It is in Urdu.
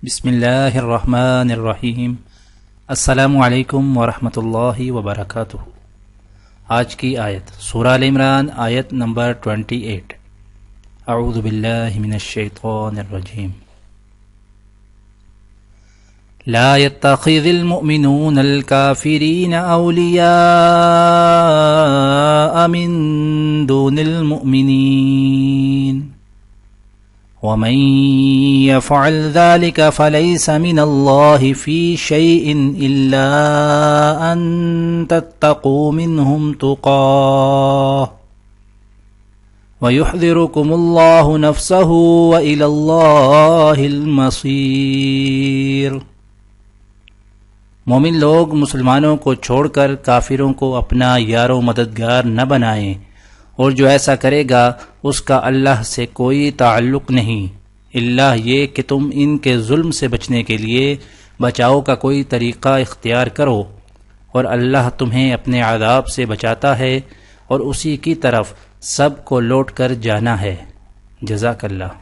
بسم اللہ الرحمن الرحیم۔ السلام علیکم ورحمۃ اللہ وبرکاتہ۔ آج کی آیت سورہ آل عمران، آیت نمبر 28۔ اعوذ باللہ من الشیطان الرجیم۔ لا يتخذ المؤمنون الكافرين أولياء من دون المؤمنين ومن يفعل ذلك فليس من الله في شيء إلا أن تتقوا منهم تقاه ويحذركم الله نفسه وإلى الله المصير۔ مومن لوگ مسلمانوں کو چھوڑ کر کافروں کو اپنا یار و مددگار نہ بنائیں، اور جو ایسا کرے گا اس کا اللہ سے کوئی تعلق نہیں، الا یہ کہ تم ان کے ظلم سے بچنے کے لیے بچاؤ کا کوئی طریقہ اختیار کرو، اور اللہ تمہیں اپنے عذاب سے بچاتا ہے اور اسی کی طرف سب کو لوٹ کر جانا ہے۔ جزاک اللہ۔